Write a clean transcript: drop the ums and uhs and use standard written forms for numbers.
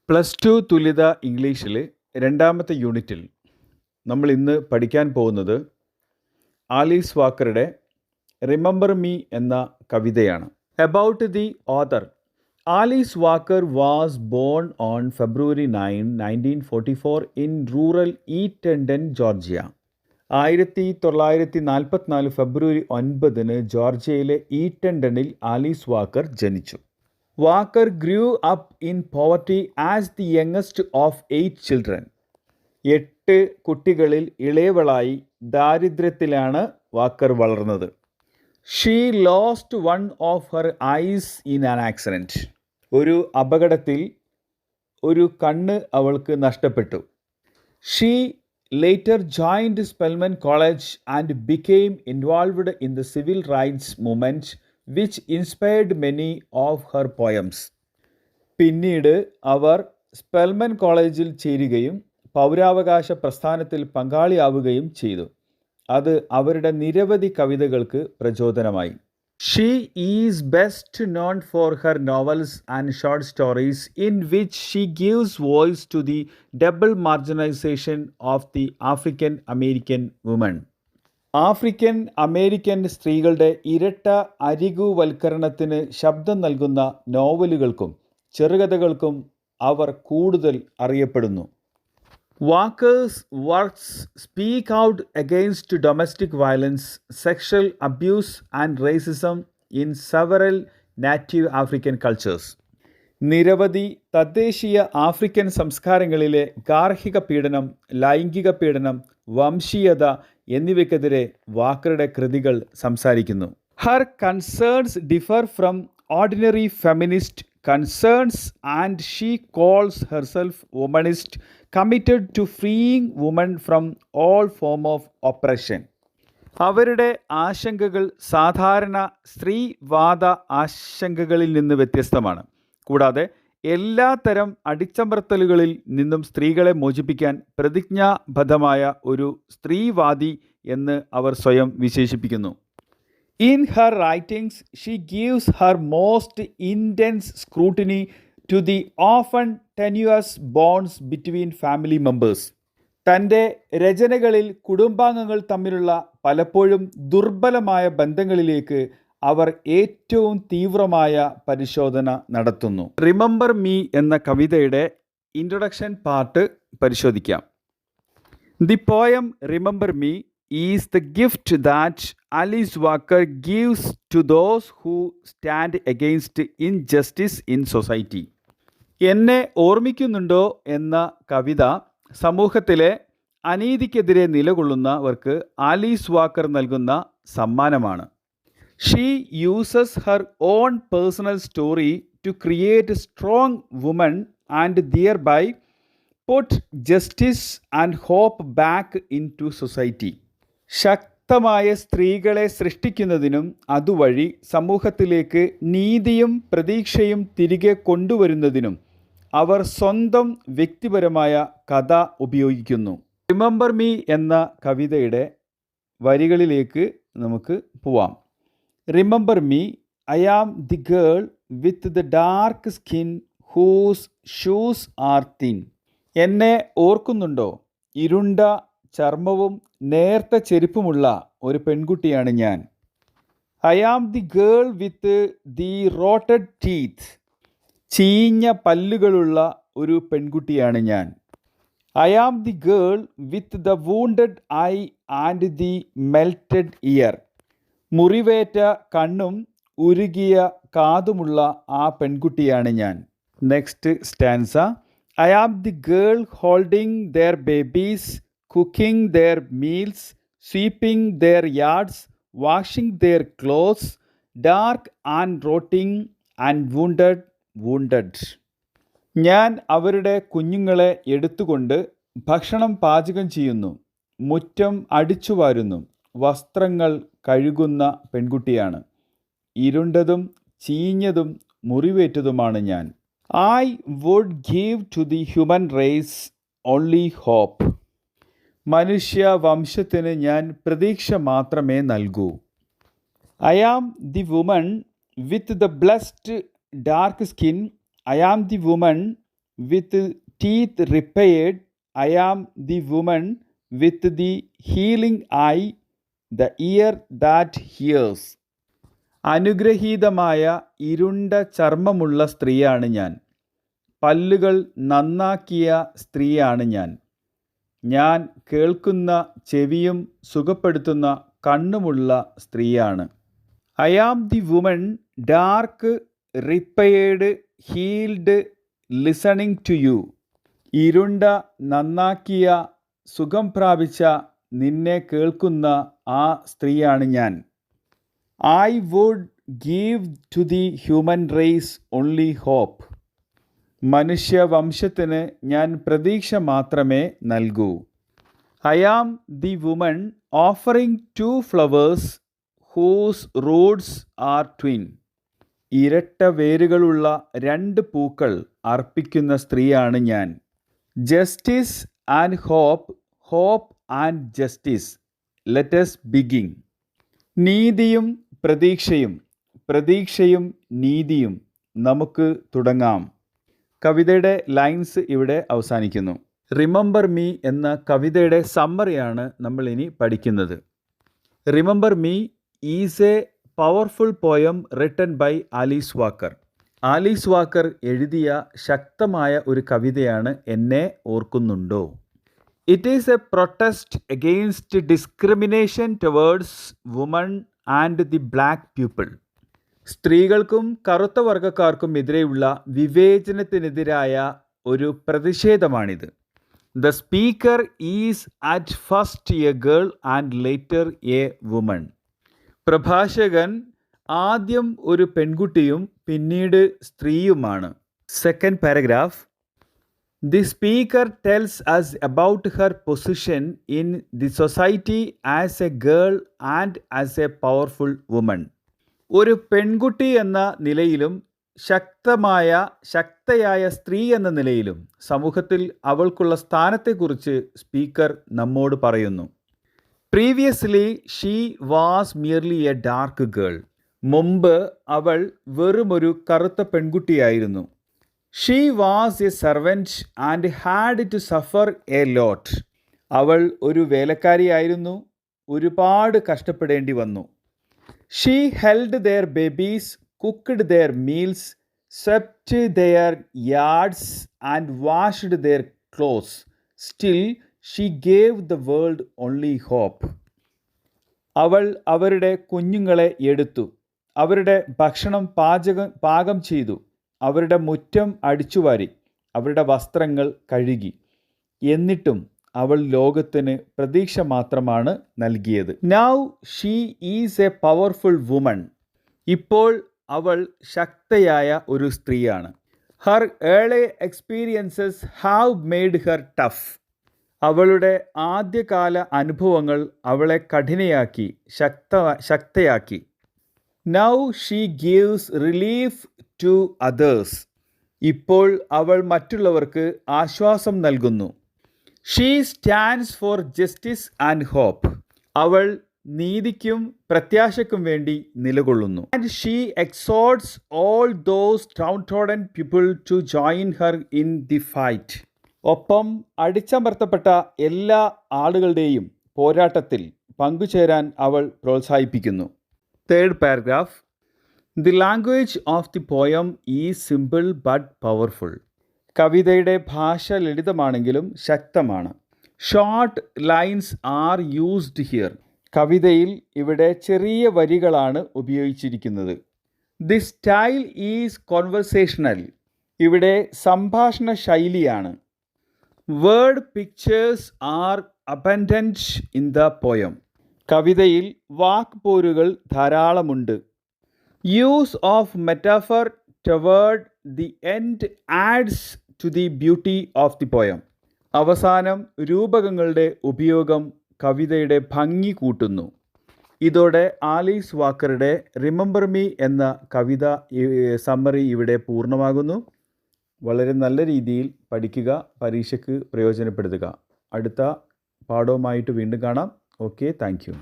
+2 തുല്യത ഇംഗ്ലീഷിൽ രണ്ടാമത്തെ യൂണിറ്റിൽ നമ്മൾ ഇന്ന് പഠിക്കാൻ പോകുന്നത് ആലീസ് വാക്കറുടെ റിമെമ്പർ മീ എന്ന കവിതയാണ്. About the author. Alice Walker was born on February 9, 1944 in rural Eatonton, Georgia. 1944 ഫെബ്രുവരി 9 ജോർജിയയിലെ ഈറ്റൻഡനിൽ ആലീസ് വാക്കർ ജനിച്ചു. Walker grew up in poverty as the youngest of 8 children. 8 കുട്ടികളിൽ ഇളയവളായി ദാരിദ്ര്യത്തിലാണ് വാക്കർ വളർന്നത്. She lost one of her eyes in an accident. ഒരു അപകടത്തിൽ ഒരു കണ്ണ് അവൾക്ക് നഷ്ടപ്പെട്ടു. She later joined Spelman College and became involved in the civil rights movement, which inspired many of her poems. പിന്നീട് അവർ സ്പെൽമൻ കോളേജിൽ ചേരുകയും പൗരാവകാശ പ്രസ്ഥാനത്തിൽ പങ്കാളിയാവുകയും ചെയ്തു. അത് അവരുടെ നിരവധി കവിതകൾക്ക് പ്രചോദനമായി. She is best known for her novels and short stories in which she gives voice to the double marginalization of the African American woman. African American സ്ത്രീകളുടെ ഇരട്ട അരികുവൽക്കരണത്തിന് ശബ്ദം നൽകുന്ന നോവലുകൾക്കും ചെറുകഥകൾക്കും അവർ കൂടുതൽ അറിയപ്പെടുന്നു. Walker's works speak out against domestic violence, sexual abuse and racism in several native African cultures. നിരവധി തദ്ദേശീയ African സംസ്കാരങ്ങളിലെ ഗാർഹിക പീഡനം, ലൈംഗിക പീഡനം, വംശീയത എന്നിവയ്ക്കെതിരെ വാക്കറുടെ കൃതികൾ സംസാരിക്കുന്നു. Her concerns differ from ordinary feminist concerns and she calls herself womanist, committed to freeing women from all form of oppression. അവരുടെ ആശങ്കകൾ സാധാരണ സ്ത്രീവാദ ആശങ്കകളിൽ നിന്ന് വ്യത്യസ്തമാണ്. കൂടാതെ എല്ലാ തരം അടിച്ചമർത്തലുകളിൽ നിന്നും സ്ത്രീകളെ മോചിപ്പിക്കാൻ പ്രതിജ്ഞാബദ്ധമായ ഒരു സ്ത്രീവാദി എന്ന് അവർ സ്വയം വിശേഷിപ്പിക്കുന്നു. In her writings, she gives her most intense scrutiny to the often tenuous bonds between family members. തൻ്റെ രചനകളിൽ കുടുംബാംഗങ്ങൾ തമ്മിലുള്ള പലപ്പോഴും ദുർബലമായ ബന്ധങ്ങളിലേക്ക് അവർ ഏറ്റവും തീവ്രമായ പരിശോധന നടത്തുന്നു. റിമെമ്പർ മീ എന്ന കവിതയുടെ ഇൻട്രൊഡക്ഷൻ പാർട്ട് പരിശോധിക്കാം. The poem remember me is the gift that Alice Walker gives to those who stand against injustice in society. എന്നെ ഓർമ്മിക്കുന്നുണ്ടോ എന്ന കവിത സമൂഹത്തിലെ അനീതിക്കെതിരെ നിലകൊള്ളുന്നവർക്ക് ആലീസ് വാക്കർ നൽകുന്ന സമ്മാനമാണ്. She uses her own personal story to create a strong woman and thereby put justice and hope back into society. ശക്തമായ സ്ത്രീകളെ സൃഷ്ടിക്കുന്നതിനും അതുവഴി സമൂഹത്തിലേക്ക് നീതിയും പ്രതീക്ഷയും തിരികെ കൊണ്ടുവരുന്നതിനും അവർ സ്വന്തം വ്യക്തിപരമായ കഥ ഉപയോഗിക്കുന്നു. റിമെമ്പർ മീ എന്ന കവിതയുടെ വരികളിലേക്ക് നമുക്ക് പോവാം. Remember me, I am the girl with the dark skin whose shoes are thin. എന്നെ ഓർക്കുന്നുണ്ടോ? ഇരുണ്ട ചർമ്മവും നേർത്ത ചെരുപ്പുമുള്ള ഒരു പെൺകുട്ടിയാണ് ഞാൻ. I am the girl with the rotted teeth. ചീഞ്ഞ പല്ലുകളുള്ള ഒരു പെൺകുട്ടിയാണ് ഞാൻ. I am the girl with the wounded eye and the melted ear. മുറിവേറ്റ കണ്ണും ഉരുകിയ കാതുമുള്ള ആ പെൺകുട്ടിയാണ് ഞാൻ. Next stanza. I am the girl holding their babies, cooking their meals, sweeping their yards, washing their clothes, dark and rotting and wounded. ഞാൻ അവരുടെ കുഞ്ഞുങ്ങളെ എടുത്തുകൊണ്ട് ഭക്ഷണം പാചകം ചെയ്യുന്നു, മുറ്റം അടിച്ചുവാരുന്നു, വസ്ത്രങ്ങൾ കഴുകുന്ന പെൺകുട്ടിയാണ്. ഇരുണ്ടതും ചീഞ്ഞതും മുറിവേറ്റതുമാണ് ഞാൻ. I would give to the human race only hope. മനുഷ്യ വംശത്തിന് ഞാൻ പ്രതീക്ഷ മാത്രമേ നൽകൂ. I am the woman with the blessed dark skin. I am the woman with teeth repaired. I am the woman with the healing eye, the ear that hears. അനുഗ്രഹീതമായ ഇരുണ്ട ചർമ്മമുള്ള സ്ത്രീയാണ് ഞാൻ. പല്ലുകൾ നന്നാക്കിയ സ്ത്രീയാണ് ഞാൻ. ഞാൻ കേൾക്കുന്ന ചെവിയും സുഖപ്പെടുത്തുന്ന കണ്ണുമുള്ള സ്ത്രീയാണ്. I am the woman dark repaired healed listening to you. ഇരുണ്ട നന്നാക്കിയ സുഖം പ്രാപിച്ച നിന്നെ കേൾക്കുന്ന ആ സ്ത്രീയാണ് ഞാൻ. I would give to the human race only hope. മനുഷ്യവംശത്തിന് ഞാൻ പ്രതീക്ഷ മാത്രമേ നൽകൂ. I am the woman offering 2 flowers whose roots are twin. ഇരട്ട വേരുകളുള്ള 2 പൂക്കൾ അർപ്പിക്കുന്ന സ്ത്രീയാണ് ഞാൻ. Justice and hope, hope and justice, let's begin. നീതിയും പ്രതീക്ഷയും, പ്രതീക്ഷയും നീതിയും, നമുക്ക് തുടങ്ങാം. കവിതയുടെ ലൈൻസ് ഇവിടെ അവസാനിക്കുന്നു. റിമെമ്പർ മീ എന്ന കവിതയുടെ സമ്മറിയാണ് നമ്മൾ ഇനി പഠിക്കുന്നത്. Remember me is a powerful poem written by Alice Walker. Alice Walker എഴുതിയ ശക്തമായ ഒരു കവിതയാണ് എന്നെ ഓർക്കുന്നുണ്ടോ. It is a protest against discrimination towards woman and the black people. സ്ത്രീകൾക്കും കറുത്ത വർഗ്ഗക്കാർക്കും എതിരെയുള്ള വിവേചനത്തിനെതിരായ ഒരു പ്രതിഷേധമാണിത്. The speaker is at first a girl and later a woman. പ്രഭാഷകൻ ആദ്യം ഒരു പെൺകുട്ടിയും പിന്നീട് സ്ത്രീയുമാണ്. Second paragraph. The speaker tells us about her position in the society as A girl and as A powerful woman. ഒരു പെൺകുട്ടി എന്ന നിലയിലും ശക്തയായ സ്ത്രീ എന്ന നിലയിലും സമൂഹത്തിൽ അവൾക്കുള്ള സ്ഥാനത്തെക്കുറിച്ച് സ്പീക്കർ നമ്മോട് പറയുന്നു. Previously she was merely a dark girl. മുമ്പ് അവൾ വെറുമൊരു കറുത്ത പെൺകുട്ടിയായിരുന്നു. She was a servant and had to suffer a lot. അവൾ ഒരു വേലക്കാരിയായിരുന്നു, ഒരുപാട് കഷ്ടപ്പെടേണ്ടി വന്നു. She held their babies, cooked their meals, swept their yards and washed their clothes. Still, she gave the world only hope. അവൾ അവരുടെ കുഞ്ഞുങ്ങളെ എടുത്തു, അവരുടെ ഭക്ഷണം പാകം ചെയ്തു, അവരുടെ മുറ്റം അടിച്ചുവാരി, അവരുടെ വസ്ത്രങ്ങൾ കഴുകി. എന്നിട്ടും അവൾ ലോകത്തിന് പ്രതീക്ഷ മാത്രമാണ് നൽകിയത്. Now she is a powerful woman. ഇപ്പോൾ അവൾ ശക്തയായ ഒരു സ്ത്രീയാണ്. Her early experiences have made her tough. അവളുടെ ആദ്യകാല അനുഭവങ്ങൾ അവളെ കഠിനയാക്കി, ശക്തയാക്കി. Now she gives relief to others. ഇപ്പോൾ അവൾ മറ്റുള്ളവർക്ക് ആശ്വാസം നൽകുന്നു. She stands for justice and hope. അവൾ നീതിക്കും പ്രത്യാശയ്ക്കും വേണ്ടി നിലകൊള്ളുന്നു. And she exhorts all those downtrodden people to join her in the fight. ഒപ്പം അടിച്ചമർത്തപ്പെട്ട എല്ലാ ആളുകളുടെയും പോരാട്ടത്തിൽ പങ്കുചേരാൻ അവൾ പ്രോത്സാഹിപ്പിക്കുന്നു. Third paragraph. The language of the poem is simple but powerful. കവിതയുടെ ഭാഷ ലളിതമാണെങ്കിലും ശക്തമാണ്. Short lines are used here. കവിതയിൽ ഇവിടെ ചെറിയ വരികളാണ് ഉപയോഗിച്ചിരിക്കുന്നത്. The style is conversational. ഇവിടെ സംഭാഷണ ശൈലിയാണ്. Word pictures are abundant in the poem. കവിതയിൽ വാക്പോരുകൾ ധാരാളമുണ്ട്. Use of metaphor toward the end adds to the beauty of the poem. അവസാനം രൂപകങ്ങളുടെ ഉപയോഗം കവിതയുടെ ഭംഗി കൂട്ടുന്നു. ഇതോടെ ആലീസ് വാക്കറുടെ റിമെമ്പർ മീ എന്ന കവിത സമ്മറി ഇവിടെ പൂർണ്ണമാകുന്നു. വളരെ നല്ല രീതിയിൽ പഠിക്കുക, പരീക്ഷയ്ക്ക് പ്രയോജനപ്പെടുത്തുക. അടുത്ത പാഠവുമായിട്ട് വീണ്ടും കാണാം. Okay, thank you.